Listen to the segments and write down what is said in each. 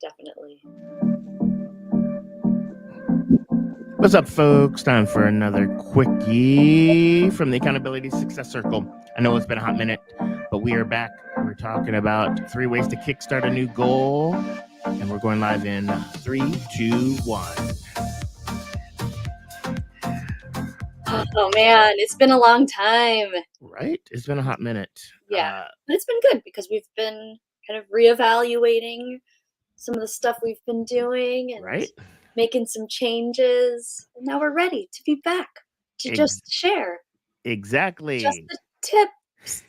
Definitely. What's up, folks? Time for another quickie from the Accountability Success Circle. I know it's been a hot minute, but we are back. We're talking about 3 ways to kickstart a new goal, and we're going live in 3, 2, 1. Oh man, it's been a long time. Right? It's been a hot minute. Yeah, but it's been good because we've been kind of reevaluating some of the stuff we've been doing and Right? making some changes. And now we're ready to be back to just share just Exactly. the tips.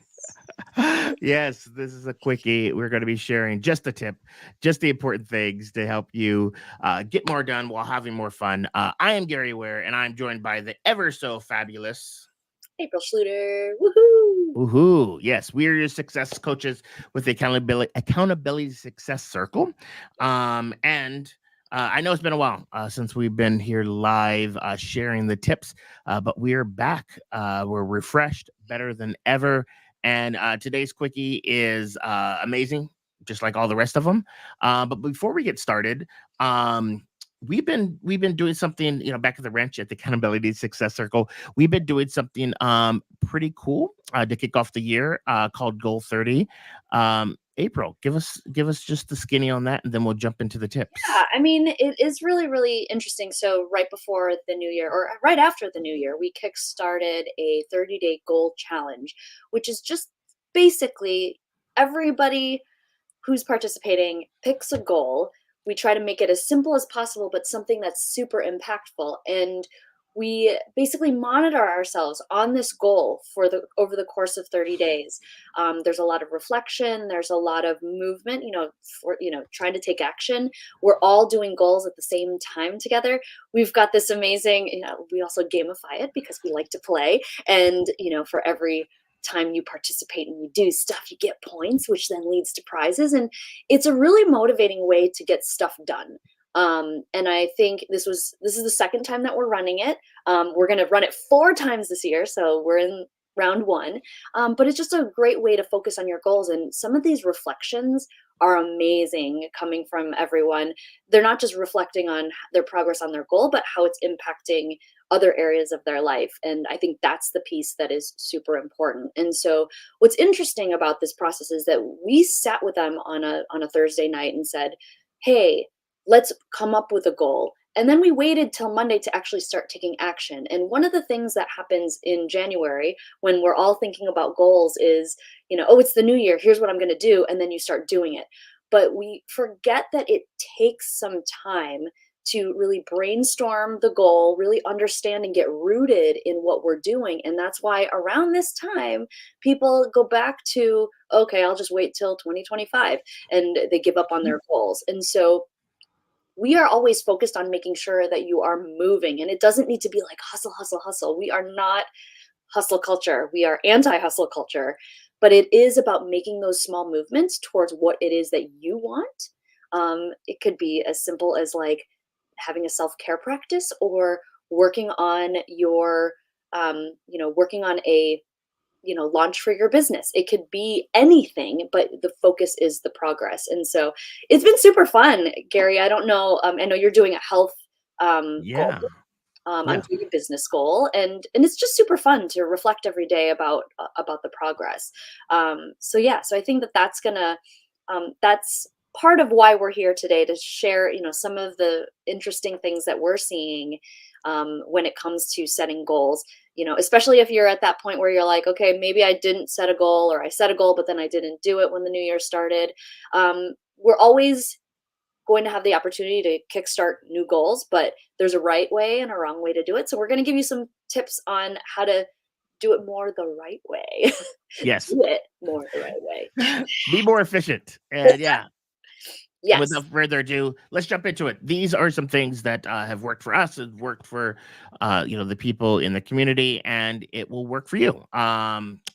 Yes, this is a quickie. We're going to be sharing just the tip, just the important things to help you get more done while having more fun. I am Gary Ware, and I'm joined by the ever so fabulous Apryl Schluter. Woohoo! Woohoo! Yes, we are your success coaches with the Accountability Success Circle. And I know it's been a while since we've been here live sharing the tips, but we are back. We're refreshed, better than ever. And today's quickie is amazing, just like all the rest of them. But before we get started, we've been doing something, back at the ranch at the Accountability Success Circle. We've been doing something pretty cool to kick off the year called Goal 30. Apryl, give us just the skinny on that, and then we'll jump into the tips. Yeah, I mean, it is really, really interesting. So right before the new year, or right after the new year, we kickstarted a 30-day goal challenge, which is just basically everybody who's participating picks a goal. We try to make it as simple as possible, but something that's super impactful. And we basically monitor ourselves on this goal for the over the course of 30 days. There's a lot of reflection. There's a lot of movement. For trying to take action. We're all doing goals at the same time together. We've got this amazing. We also gamify it because we like to play, and for every time you participate and you do stuff, you get points, which then leads to prizes. And it's a really motivating way to get stuff done. And I think this is the second time that we're running it. We're going to run it 4 times this year. So we're in round 1. But it's just a great way to focus on your goals. And some of these reflections are amazing coming from everyone. They're not just reflecting on their progress on their goal, but how it's impacting other areas of their life. And I think that's the piece that is super important. And so what's interesting about this process is that we sat with them on a Thursday night and said, hey, let's come up with a goal. And then we waited till Monday to actually start taking action. And one of the things that happens in January when we're all thinking about goals is, oh, it's the new year. Here's what I'm going to do. And then you start doing it. But we forget that it takes some time to really brainstorm the goal, really understand and get rooted in what we're doing. And that's why around this time, people go back to, okay, I'll just wait till 2025, and they give up on their goals. And so we are always focused on making sure that you are moving, and it doesn't need to be like hustle, hustle, hustle. We are not hustle culture. We are anti-hustle culture, but it is about making those small movements towards what it is that you want. It could be as simple as like having a self-care practice, or working on your, working on a launch for your business. It could be anything, but the focus is the progress. And so it's been super fun, Gary. I don't know. I know you're doing a health goal. Yeah. I'm doing a business goal, and it's just super fun to reflect every day about the progress. So I think that's part of why we're here today, to share some of the interesting things that we're seeing when it comes to setting goals. Especially if you're at that point where you're like, okay, maybe I didn't set a goal, or I set a goal but then I didn't do it when the new year started. We're always going to have the opportunity to kickstart new goals, but there's a right way and a wrong way to do it. So we're going to give you some tips on how to do it more the right way. Yes. Do it more the right way. Be more efficient. And yeah. Yes. Without further ado, let's jump into it. These are some things that have worked for us, have worked for the people in the community, and it will work for you.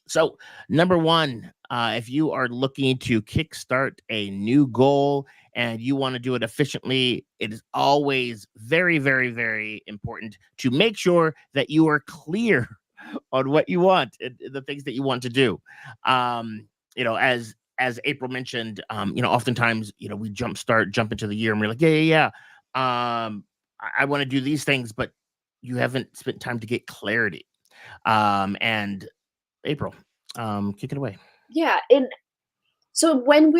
So number 1, if you are looking to kickstart a new goal and you want to do it efficiently, it is always very, very, very important to make sure that you are clear on what you want and the things that you want to do. As as April mentioned, oftentimes, we jump into the year and we're like, yeah. I want to do these things, but you haven't spent time to get clarity. And April, kick it away. Yeah, and so when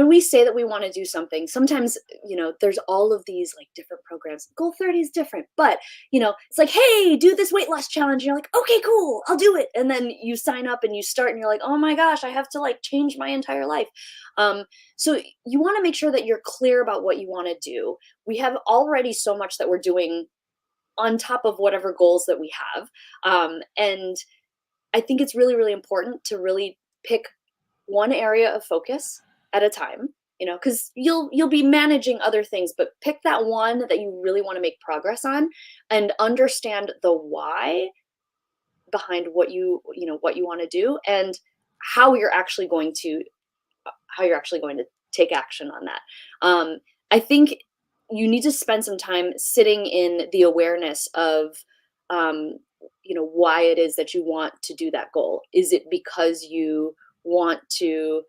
we say that we want to do something, sometimes, there's all of these like different programs. Goal 30 is different, but it's like, hey, do this weight loss challenge. And you're like, okay, cool, I'll do it. And then you sign up and you start and you're like, oh my gosh, I have to like change my entire life. So you want to make sure that you're clear about what you want to do. We have already so much that we're doing on top of whatever goals that we have. And I think it's really, really important to really pick one area of focus at a time, because you'll be managing other things, but pick that one that you really want to make progress on and understand the why behind what you want to do and how you're actually going to take action on that. I think you need to spend some time sitting in the awareness of why it is that you want to do that goal. Is it because you want to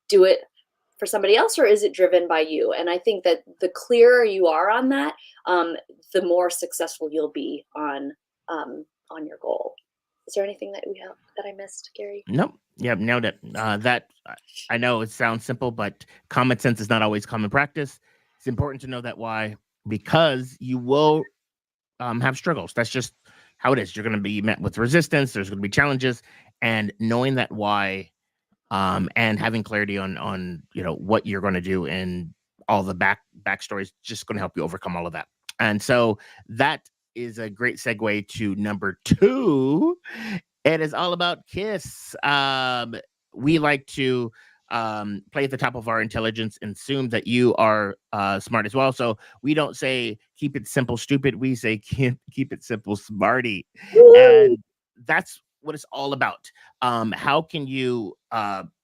do it for somebody else, or is it driven by you? And I think that the clearer you are on that, the more successful you'll be on your goal. Is there anything that I missed, Gary? Nope. Yep, nailed it. I know it sounds simple, but common sense is not always common practice. It's important to know that why, because you will have struggles. That's just how it is. You're going to be met with resistance. There's going to be challenges, and knowing that why, and having clarity on what you're going to do and all the backstory is just going to help you overcome all of that. And so that is a great segue to number 2. It is all about KISS. We like to play at the top of our intelligence and assume that you are smart as well. So we don't say keep it simple, stupid. We say keep it simple, smarty. And that's what it's all about. How can you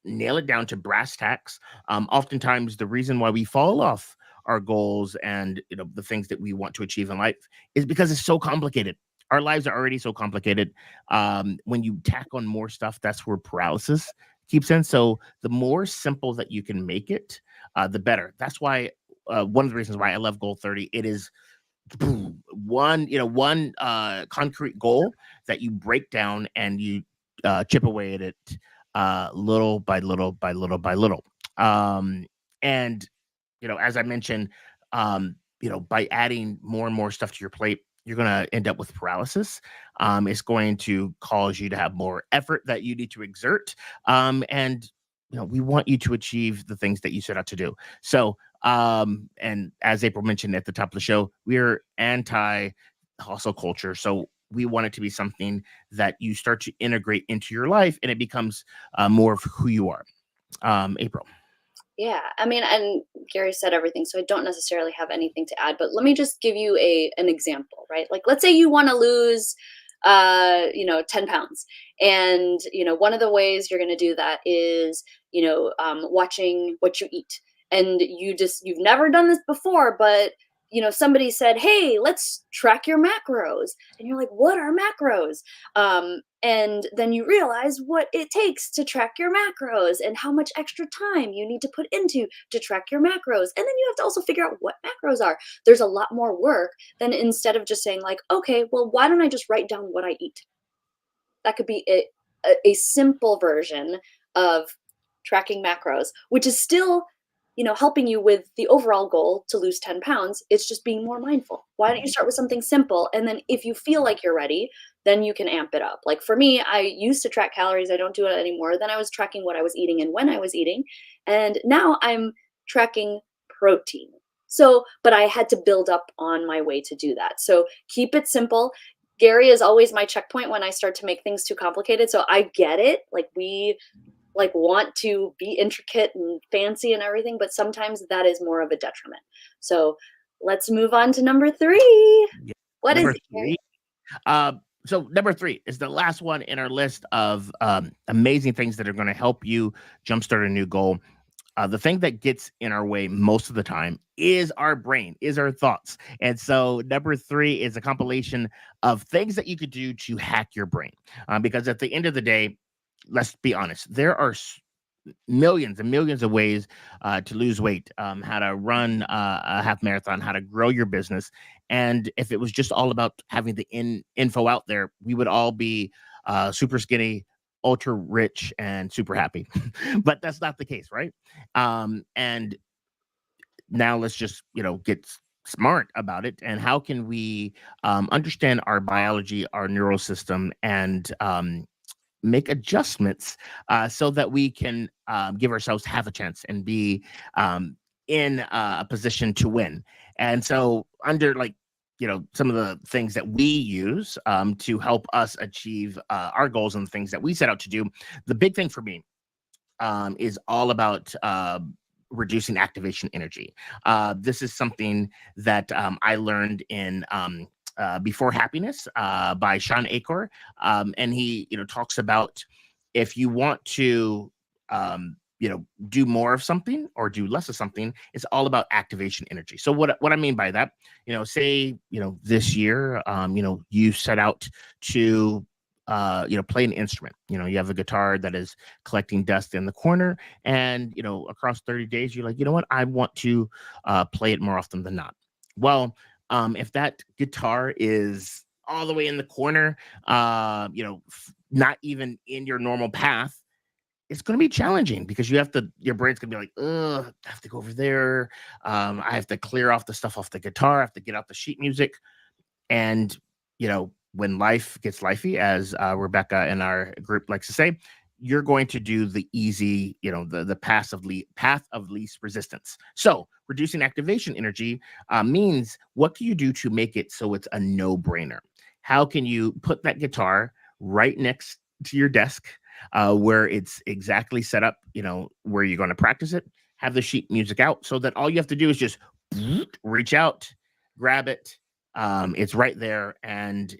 nail it down to brass tacks? Oftentimes, the reason why we fall off our goals and the things that we want to achieve in life is because it's so complicated. Our lives are already so complicated. When you tack on more stuff, that's where paralysis keeps in. So the more simple that you can make it, the better. That's why one of the reasons why I love Goal 30. It is one concrete goal that you break down and you chip away at it little by little by little by little. And as I mentioned, by adding more and more stuff to your plate, you're going to end up with paralysis. It's going to cause you to have more effort that you need to exert. And we want you to achieve the things that you set out to do. So, and as April mentioned at the top of the show, we're anti-hustle culture. So we want it to be something that you start to integrate into your life and it becomes more of who you are. April. Yeah, I mean, and Gary said everything, so I don't necessarily have anything to add, but let me just give you an example, right? Like, let's say you want to lose, 10 pounds. And, one of the ways you're going to do that is, watching what you eat. And you've never done this before, but, somebody said, hey, let's track your macros. And you're like, what are macros? And then you realize what it takes to track your macros and how much extra time you need to put into to track your macros. And then you have to also figure out what macros are. There's a lot more work than instead of just saying like, okay, well, why don't I just write down what I eat? That could be a simple version of tracking macros, which is still helping you with the overall goal to lose 10 pounds. It's just being more mindful. Why don't you start with something simple? And then if you feel like you're ready, then you can amp it up. Like for me, I used to track calories. I don't do it anymore. Then I was tracking what I was eating and when I was eating. And now I'm tracking protein. So, but I had to build up on my way to do that. So keep it simple. Gary is always my checkpoint when I start to make things too complicated. So I get it. Like we want to be intricate and fancy and everything, but sometimes that is more of a detriment. So let's move on to number 3. Yeah. What number is it? 3? So number 3 is the last one in our list of amazing things that are going to help you jumpstart a new goal. The thing that gets in our way most of the time is our brain, is our thoughts. And so number 3 is a compilation of things that you could do to hack your brain. Because at the end of the day, let's be honest, there are millions and millions of ways to lose weight, how to run a half marathon, how to grow your business. And if it was just all about having the info out there, we would all be super skinny, ultra rich, and super happy. But that's not the case, right? And now let's just, get smart about it. And how can we understand our biology, our neural system, and make adjustments so that we can give ourselves half a chance and be in a position to win. And so, under like, some of the things that we use to help us achieve our goals and the things that we set out to do, the big thing for me is all about reducing activation energy. This is something that I learned in Before Happiness by Sean Acor. And he, talks about if you want to, do more of something or do less of something, it's all about activation energy. So what I mean by that, say, this year, you set out to play an instrument. You have a guitar that is collecting dust in the corner, and across 30 days, you're like, you know what, I want to play it more often than not. Well, if that guitar is all the way in the corner, not even in your normal path, it's going to be challenging because your brain's going to be like, ugh, I have to go over there. I have to clear off the stuff off the guitar. I have to get out the sheet music. And, when life gets lifey, as Rebecca in our group likes to say, you're going to do the easy, the path of least resistance. So reducing activation energy means, what can you do to make it so it's a no-brainer? How can you put that guitar right next to your desk where it's exactly set up, where you're going to practice it, have the sheet music out so that all you have to do is just reach out, grab it. It's right there, and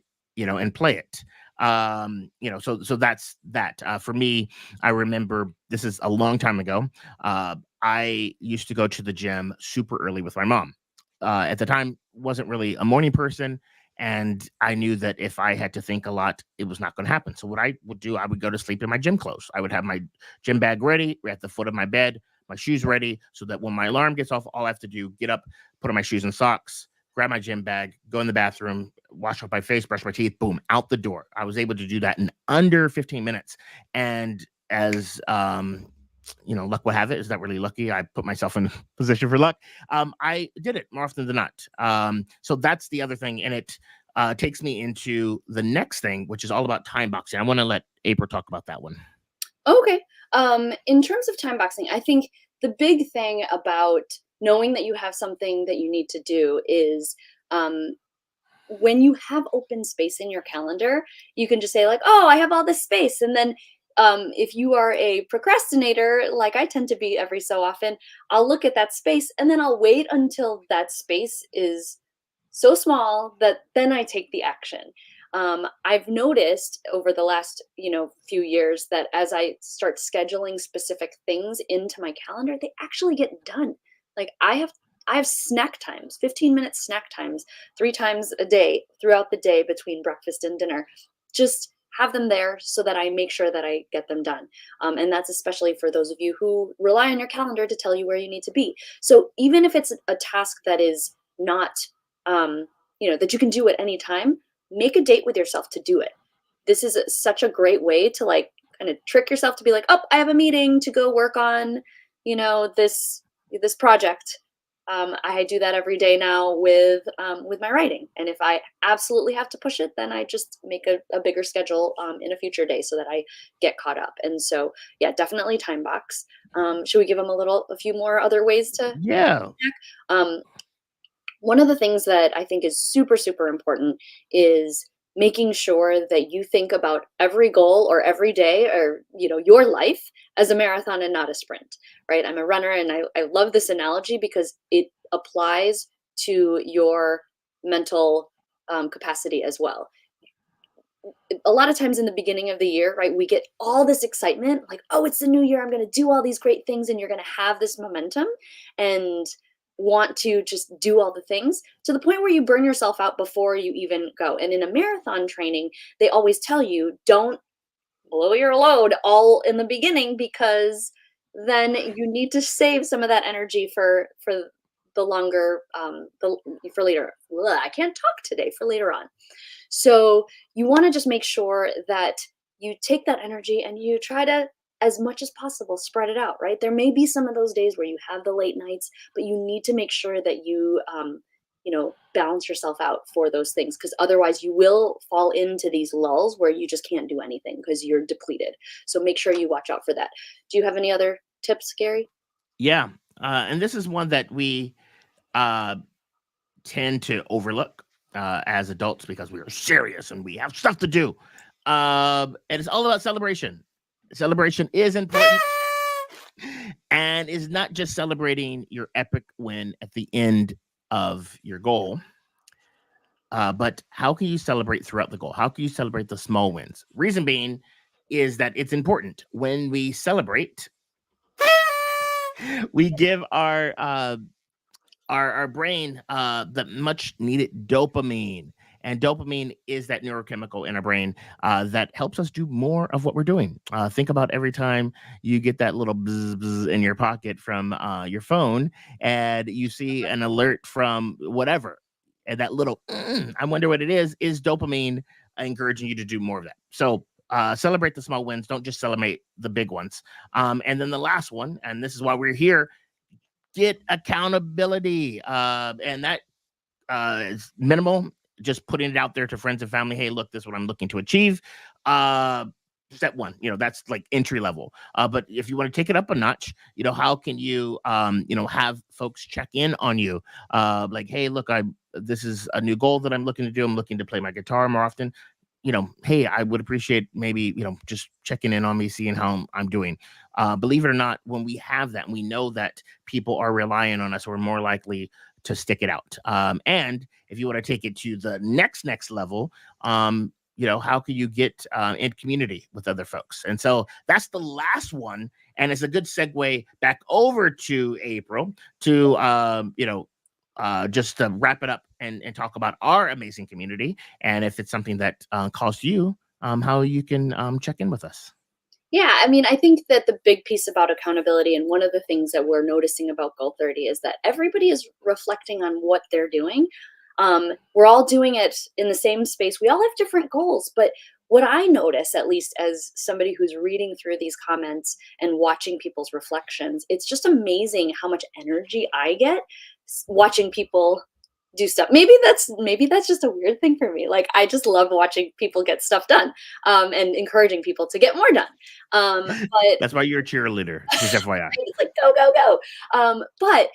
play it. So that's that. For me, I remember, this is a long time ago. I used to go to the gym super early with my mom. At the time, wasn't really a morning person, and I knew that if I had to think a lot, it was not going to happen. So what I would do, I would go to sleep in my gym clothes. I would have my gym bag ready at the foot of my bed, my shoes ready, so that when my alarm gets off, all I have to do, get up, put on my shoes and socks, grab my gym bag, go in the bathroom, wash off my face, brush my teeth, boom, out the door. I was able to do that in under 15 minutes. And as luck would have it, is that really lucky? I put myself in position for luck. I did it more often than not. So that's the other thing. And it takes me into the next thing, which is all about time boxing. I want to let April talk about that one. Okay. In terms of time boxing, I think the big thing about knowing that you have something that you need to do is, when you have open space in your calendar, you can just say like, "Oh, I have all this space." And then if you are a procrastinator, like I tend to be every so often, I'll look at that space and then I'll wait until that space is so small that then I take the action. I've noticed over the last, few years that as I start scheduling specific things into my calendar, they actually get done. Like I have snack times, 15-minute snack times, 3 times a day throughout the day between breakfast and dinner. Just have them there so that I make sure that I get them done. And that's especially for those of you who rely on your calendar to tell you where you need to be. So even if it's a task that is not, that you can do at any time, make a date with yourself to do it. This is such a great way to like kind of trick yourself to be like, oh, I have a meeting to go work on, this project. I do that every day now with my writing, and if I absolutely have to push it, then I just make a bigger schedule in a future day so that I get caught up. And so, yeah, definitely time box. Should we give them a few more other ways to? Yeah. Um, One of the things that I think is super, super important is making sure that you think about every goal or every day or your life as a marathon and not a sprint, right? I'm a runner, and I love this analogy because it applies to your mental capacity as well. A lot of times in the beginning of the year, right, we get all this excitement, like, oh, it's the new year, I'm going to do all these great things, and you're going to have this momentum and want to just do all the things to the point where you burn yourself out before you even go. And in a marathon training, they always tell you, don't blow your load all in the beginning, because then you need to save some of that energy for the longer the for later. Ugh, I can't talk today, for later on. So you want to just make sure that you take that energy and you try to, as much as possible, spread it out, right? There may be some of those days where you have the late nights, but you need to make sure that you balance yourself out for those things, because otherwise you will fall into these lulls where you just can't do anything because you're depleted. So make sure you watch out for that. Do you have any other tips, Gary? Yeah. And this is one that we uh, tend to overlook as adults because we are serious and we have stuff to do. And it's all about celebration. Celebration is important and is not just celebrating your epic win at the end of your goal, but how can you celebrate throughout the goal? How can you celebrate the small wins? Reason being is that it's important. When we celebrate, we give our brain the much needed dopamine. And dopamine is that neurochemical in our brain that helps us do more of what we're doing. Think about every time you get that little bzz, bzz in your pocket from your phone and you see an alert from whatever. And that little, I wonder what it is dopamine encouraging you to do more of that. So celebrate the small wins. Don't just celebrate the big ones. And then the last one, and this is why we're here, get accountability. And that is minimal. Just putting it out there to friends and family. Hey, look, this is what I'm looking to achieve. Step one, that's like entry level. But if you want to take it up a notch, how can you, have folks check in on you? Like, hey, look, this is a new goal that I'm looking to do. I'm looking to play my guitar more often. Hey, I would appreciate maybe, just checking in on me, seeing how I'm doing. Believe it or not, when we have that, we know that people are relying on us, we're more likely to stick it out. And if you want to take it to the next level, how can you get in community with other folks? And so that's the last one. And it's a good segue back over to Apryl to, just to wrap it up and talk about our amazing community. And if it's something that calls to you, how you can check in with us. Yeah, I mean, I think that the big piece about accountability, and one of the things that we're noticing about Goal 30, is that everybody is reflecting on what they're doing. We're all doing it in the same space. We all have different goals, but what I notice, at least as somebody who's reading through these comments and watching people's reflections, it's just amazing how much energy I get watching people do stuff. Maybe that's just a weird thing for me. Like, I just love watching people get stuff done, and encouraging people to get more done. But That's why you're a cheerleader, just FYI. it's like go go go. But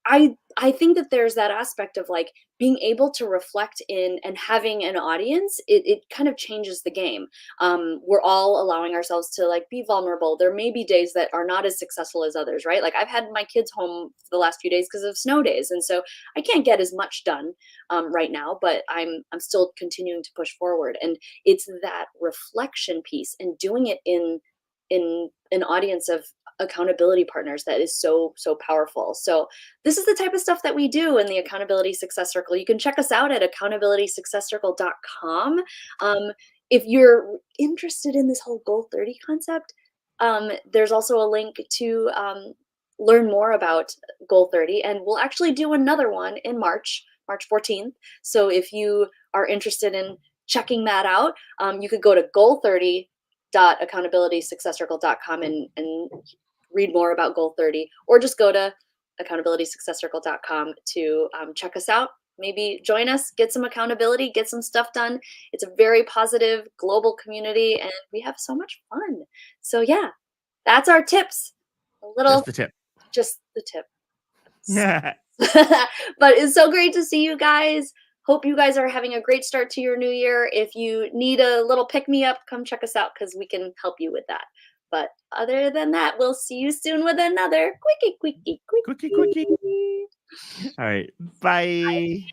I think that there's that aspect of, like, being able to reflect in and having an audience. It kind of changes the game. We're all allowing ourselves to, like, be vulnerable. There may be days that are not as successful as others, right? Like, I've had my kids home for the last few days because of snow days, and so I can't get as much done right now. But I'm still continuing to push forward, and it's that reflection piece and doing it in an audience of accountability partners that is so powerful. So this is the type of stuff that we do in the Accountability Success Circle. You can check us out at accountabilitysuccesscircle.com. If you're interested in this whole Goal 30 concept, there's also a link to learn more about Goal 30, and we'll actually do another one in March 14th. So if you are interested in checking that out, you could go to goal30.accountabilitysuccesscircle.com and read more about Goal 30, or just go to accountabilitysuccesscircle.com to check us out. Maybe join us, get some accountability, get some stuff done. It's a very positive global community, and we have so much fun. So yeah, that's our tips. A little, Just the tip. just the tip. Yeah. But it's so great to see you guys. Hope you guys are having a great start to your new year. If you need a little pick me up, come check us out because we can help you with that. But other than that, we'll see you soon with another quickie. Quickie. All right. Bye.